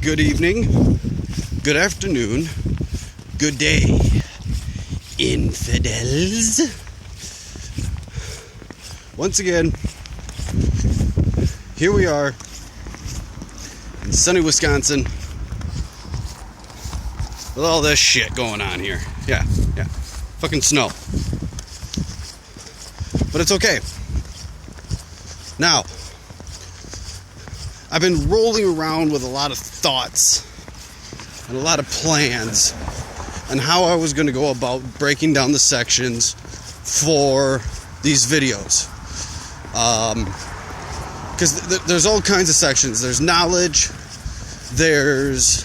Good evening, good afternoon, good day, infidels. Once again, here we are in sunny Wisconsin with all this shit going on here. Yeah, fucking snow. But it's okay. Now, I've been rolling around with a lot of thoughts and a lot of plans on how I was going to go about breaking down the sections for these videos. Because there's all kinds of sections. There's knowledge, there's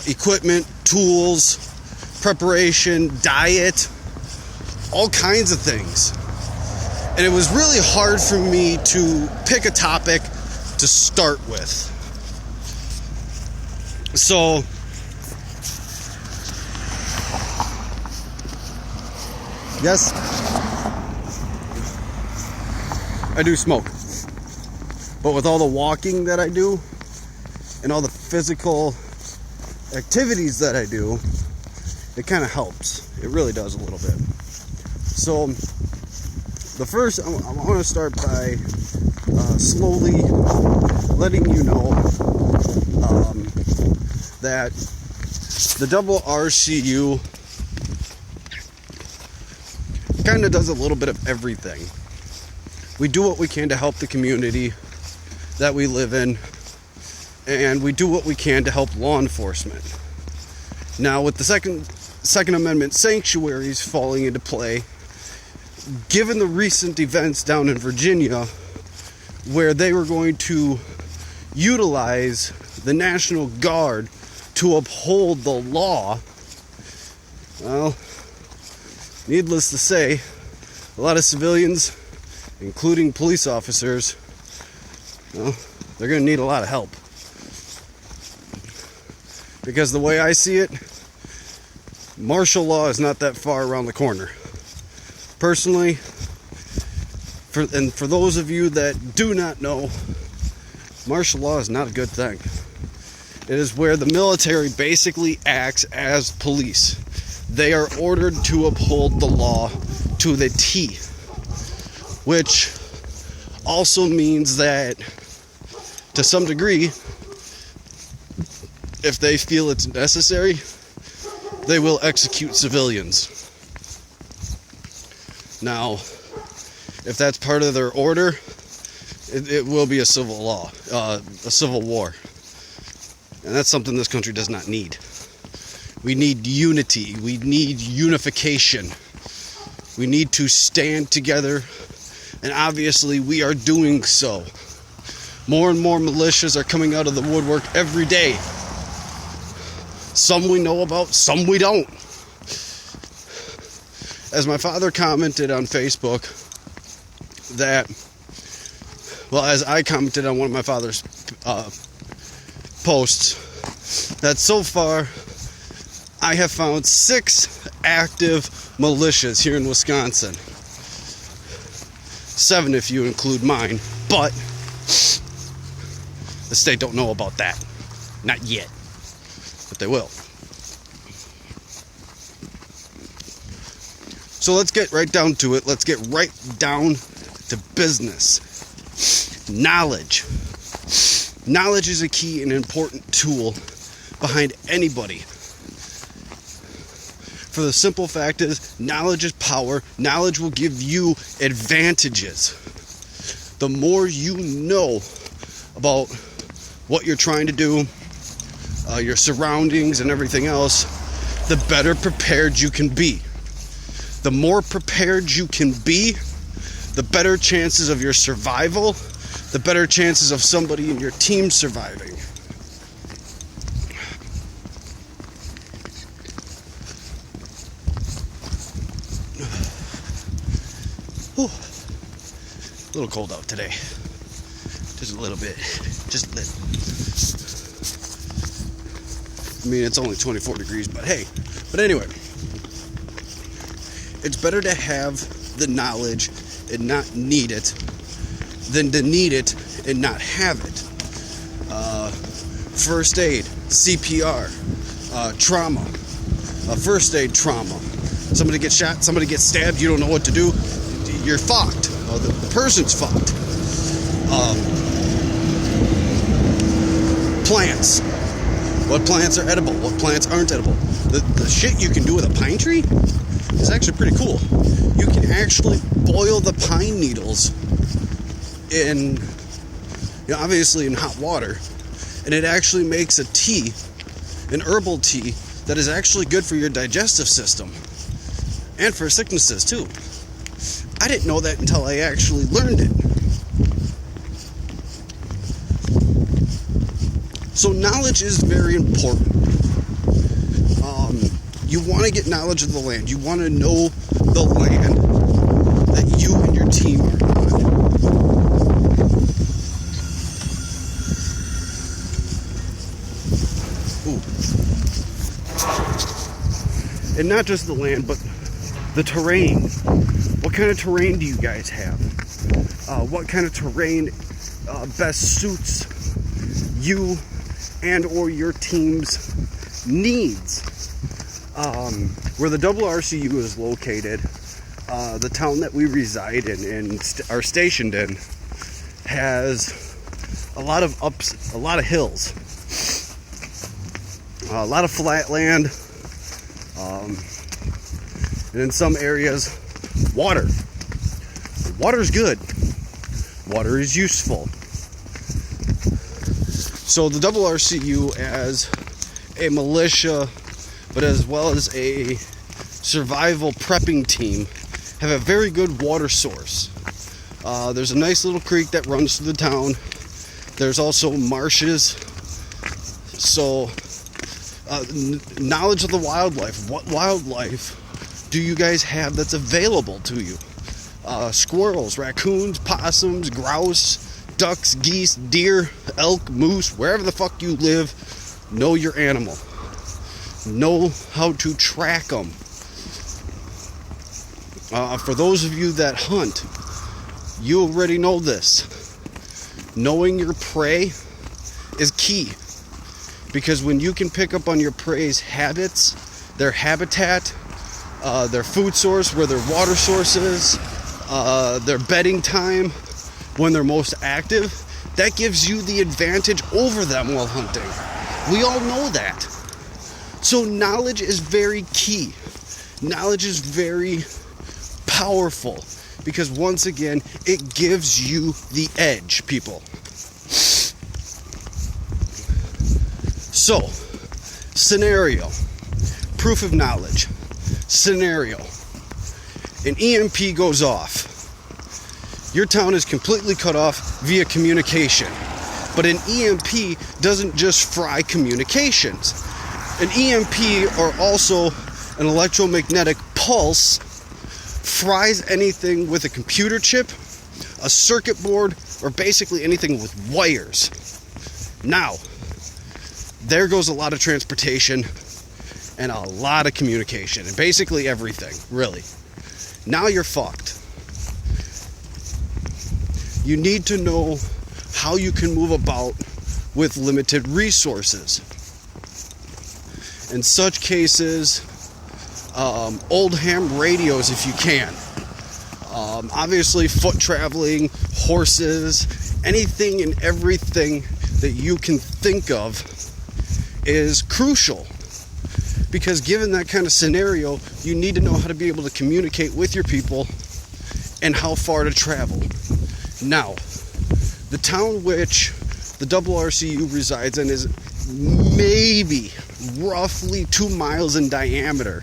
equipment, tools, preparation, diet, all kinds of things. And it was really hard for me to pick a topic to start with. So yes, I do smoke, but with all the walking that I do and all the physical activities that I do, it kind of helps. It really does a little bit. So the first, I want to start by slowly letting you know that the double RCU kind of does a little bit of everything. We do what we can to help the community that we live in, and we do what we can to help law enforcement. Now, with the Second Amendment sanctuaries falling into play, given the recent events down in Virginia, where they were going to utilize the National Guard to uphold the law, well, needless to say, a lot of civilians, including police officers, well, they're going to need a lot of help. Because the way I see it, martial law is not that far around the corner. Personally, for those of you that do not know, martial law is not a good thing. It is where the military basically acts as police. They are ordered to uphold the law to the T, which also means that, to some degree, if they feel it's necessary, they will execute civilians. Now, if that's part of their order, it will be a civil law, a civil war. And that's something this country does not need. We need unity. We need unification. We need to stand together. And obviously, we are doing so. More and more militias are coming out of the woodwork every day. Some we know about, some we don't. As my father commented on Facebook, that, well, as I commented on one of my father's posts, that so far I have found 6 active militias here in Wisconsin. 7 if you include mine, but the state don't know about that. Not yet, but they will. So let's get right down to it. Let's get right down to business. Knowledge. Knowledge is a key and important tool behind anybody. For the simple fact is, knowledge is power. Knowledge will give you advantages. The more you know about what you're trying to do, your surroundings and everything else, the better prepared you can be. The more prepared you can be, the better chances of your survival, the better chances of somebody in your team surviving. Whew. A little cold out today. Just a little bit. Just a little. I mean, it's only 24 degrees, but hey. But anyway. It's better to have the knowledge and not need it than to need it and not have it. first aid, CPR, trauma, first aid trauma. Somebody gets shot, somebody gets stabbed, you don't know what to do, you're fucked. The person's fucked. Plants. What plants are edible? What plants aren't edible? The shit you can do with a pine tree is actually pretty cool. You can actually boil the pine needles in, obviously in hot water, and it actually makes a tea, an herbal tea, that is actually good for your digestive system and for sicknesses too. I didn't know that until I actually learned it. So knowledge is very important. You want to get knowledge of the land. You want to know the land that you and your team are on. Ooh. And not just the land, but the terrain. What kind of terrain do you guys have? What kind of terrain best suits you and or your team's needs? Where the RCU is located, the town that we reside in and are stationed in, has a lot of ups, a lot of hills, a lot of flat land, and in some areas, water. Water's good. Water is useful. So the RCU, as a militia, but as well as a survival prepping team, have a very good water source. There's a nice little creek that runs through the town. There's also marshes. So, knowledge of the wildlife. What wildlife do you guys have that's available to you? Squirrels, raccoons, possums, grouse, ducks, geese, deer, elk, moose, wherever the fuck you live, know your animal. Know how to track them. For those of you that hunt, you already know this. Knowing your prey is key. Because when you can pick up on your prey's habits, their habitat, their food source, where their water source is, their bedding time, when they're most active, that gives you the advantage over them while hunting. We all know that. So knowledge is very key. Knowledge is very powerful because once again, it gives you the edge, people. So, scenario. Proof of knowledge. Scenario. An EMP goes off. Your town is completely cut off via communication. But an EMP doesn't just fry communications. An EMP, or also an electromagnetic pulse, fries anything with a computer chip, a circuit board, or basically anything with wires. Now, there goes a lot of transportation and a lot of communication, and basically everything, really. Now you're fucked. You need to know how you can move about with limited resources. In such cases, old ham radios if you can. Obviously foot traveling, horses, anything and everything that you can think of is crucial. Because given that kind of scenario, you need to know how to be able to communicate with your people and how far to travel. Now, the town which the RCU resides in is maybe roughly 2 miles in diameter.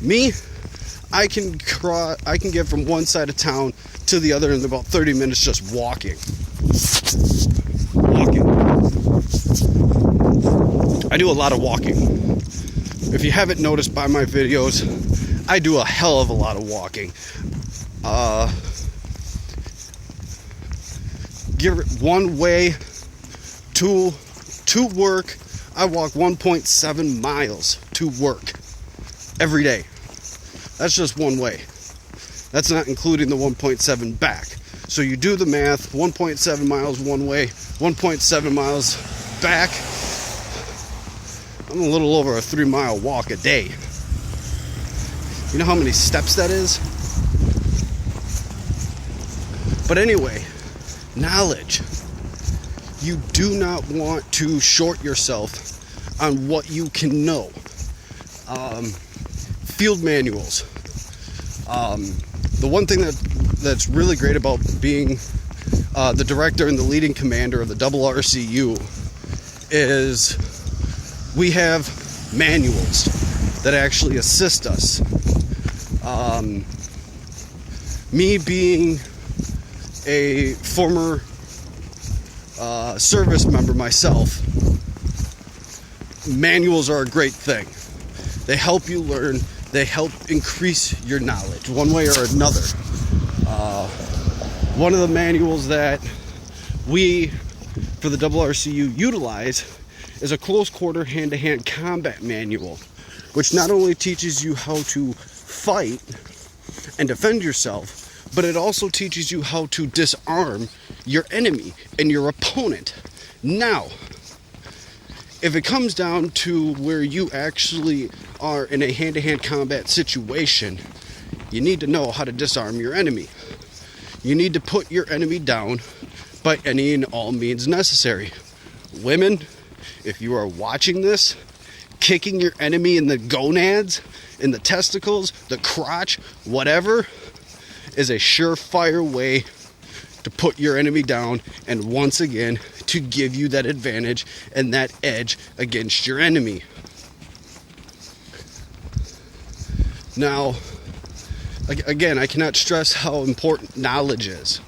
Me, I can get from one side of town to the other in about 30 minutes just walking. I do a lot of walking. If you haven't noticed by my videos, I do a hell of a lot of walking. Give it one way to work. I walk 1.7 miles to work every day. That's just one way. That's not including the 1.7 back. So you do the math, 1.7 miles one way, 1.7 miles back. I'm a little over a 3-mile walk a day. You know how many steps that is? But anyway, knowledge. You do not want to short yourself on what you can know. Field manuals. The one thing that's really great about being the director and the leading commander of the RCU is we have manuals that actually assist us. Me being a former service member myself, manuals are a great thing. They help you learn. They help increase your knowledge one way or another. One of the manuals that we, for the RCU, utilize is a close quarter hand-to-hand combat manual, which not only teaches you how to fight and defend yourself, but it also teaches you how to disarm your enemy and your opponent. Now, if it comes down to where you actually are in a hand-to-hand combat situation, you need to know how to disarm your enemy. You need to put your enemy down by any and all means necessary. Women, if you are watching this, kicking your enemy in the gonads, in the testicles, the crotch, whatever, is a surefire way to put your enemy down, and once again to give you that advantage and that edge against your enemy. Now, again, I cannot stress how important knowledge is.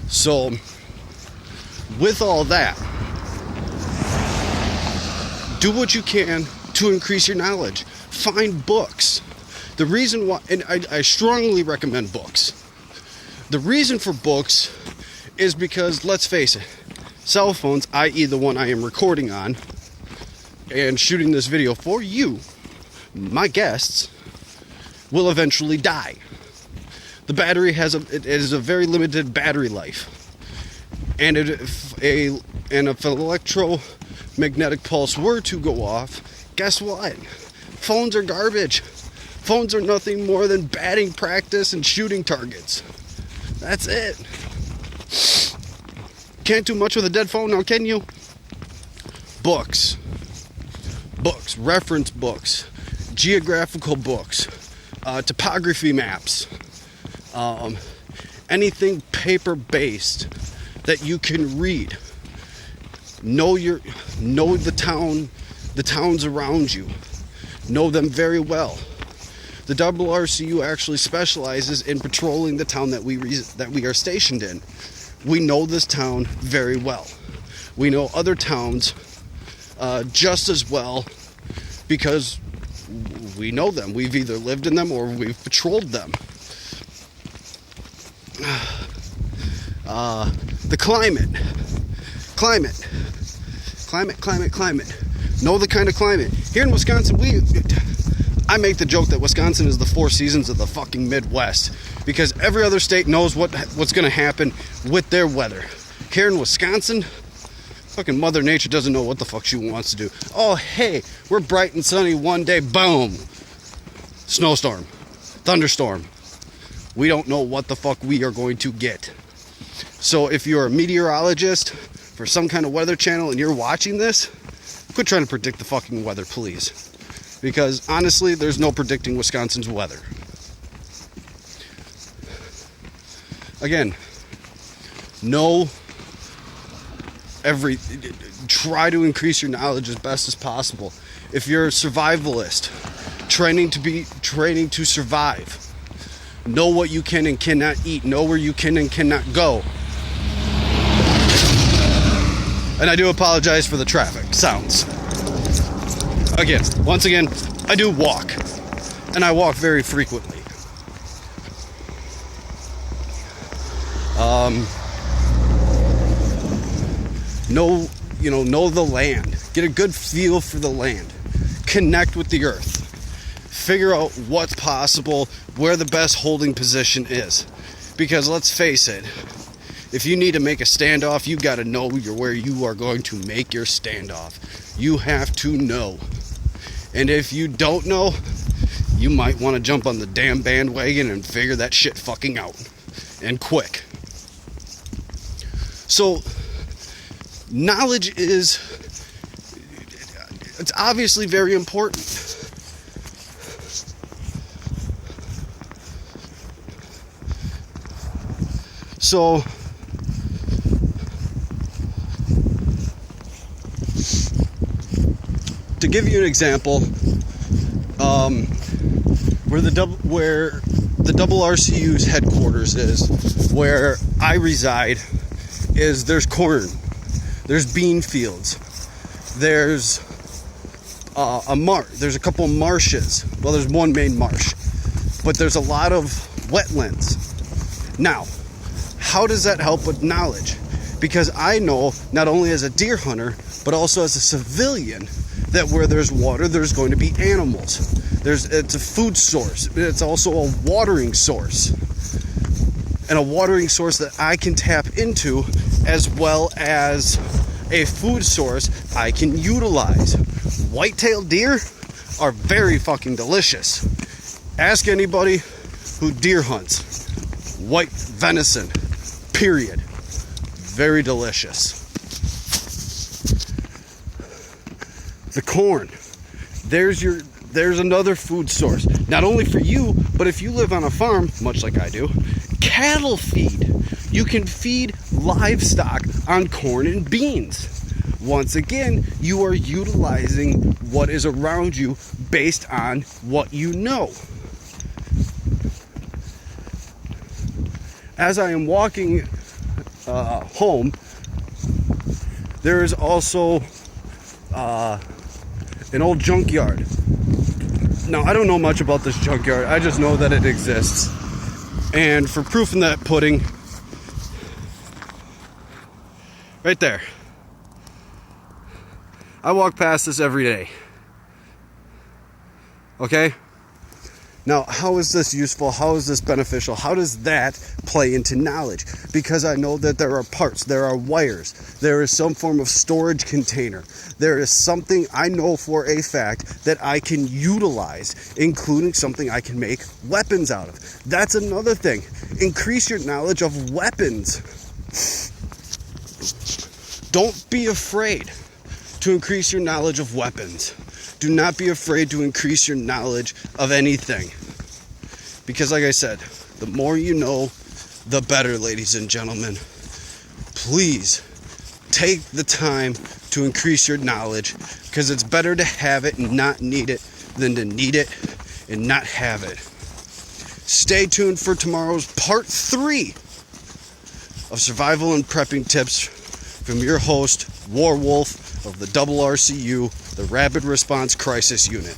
So, with all that, do what you can to increase your knowledge. Find books. The reason why, and I strongly recommend books. The reason for books is because, let's face it, cell phones, i.e. the one I am recording on and shooting this video for you, my guests, will eventually die. The battery it is a very limited battery life. And if an electromagnetic pulse were to go off, guess what? Phones are garbage. Phones are nothing more than batting practice and shooting targets. That's it. Can't do much with a dead phone now, can you? Books, reference books, geographical books, topography maps, anything paper-based that you can read. Know the towns around you. Know them very well. The RCU actually specializes in patrolling the town that we are stationed in. We know this town very well. We know other towns just as well because we know them. We've either lived in them or we've patrolled them. The climate. Know the kind of climate. Here in Wisconsin, I make the joke that Wisconsin is the Four Seasons of the fucking Midwest because every other state knows what's going to happen with their weather. Here in Wisconsin, fucking Mother Nature doesn't know what the fuck she wants to do. Oh, hey, we're bright and sunny one day, boom, snowstorm, thunderstorm. We don't know what the fuck we are going to get. So if you're a meteorologist for some kind of weather channel and you're watching this, quit trying to predict the fucking weather, please. Because honestly, there's no predicting Wisconsin's weather. Again, try to increase your knowledge as best as possible. If you're a survivalist, training to survive, know what you can and cannot eat, know where you can and cannot go. And I do apologize for the traffic sounds. Once again, I do walk, and I walk very frequently. Know the land. Get a good feel for the land. Connect with the earth. Figure out what's possible, where the best holding position is. Because let's face it, if you need to make a standoff, you got to know where you are going to make your standoff. You have to know. And if you don't know, you might want to jump on the damn bandwagon and figure that shit fucking out. And quick. So, knowledge it's obviously very important. So, to give you an example, where the double RCU's headquarters is, where I reside, is there's corn, there's bean fields, there's there's a couple marshes. Well, there's one main marsh, but there's a lot of wetlands. Now, how does that help with knowledge? Because I know, not only as a deer hunter, but also as a civilian, that where there's water, there's going to be animals. It's a food source. It's also a watering source. And a watering source that I can tap into, as well as a food source I can utilize. White-tailed deer are very fucking delicious. Ask anybody who deer hunts. White venison, period. Very delicious. The corn. There's another food source. Not only for you, but if you live on a farm, much like I do, cattle feed. You can feed livestock on corn and beans. Once again, you are utilizing what is around you based on what you know. As I am walking home, there is also an old junkyard. Now, I don't know much about this junkyard. I just know that it exists. And for proof in that pudding, right there. I walk past this every day. Okay? Now, how is this useful? How is this beneficial? How does that play into knowledge? Because I know that there are parts, there are wires, there is some form of storage container. There is something I know for a fact that I can utilize, including something I can make weapons out of. That's another thing. Increase your knowledge of weapons. Don't be afraid to increase your knowledge of weapons. Do not be afraid to increase your knowledge of anything. Because like I said, the more you know, the better, ladies and gentlemen. Please take the time to increase your knowledge, because it's better to have it and not need it than to need it and not have it. Stay tuned for tomorrow's part 3 of survival and prepping tips from your host, Warwolf of the RCU, the Rapid Response Crisis Unit.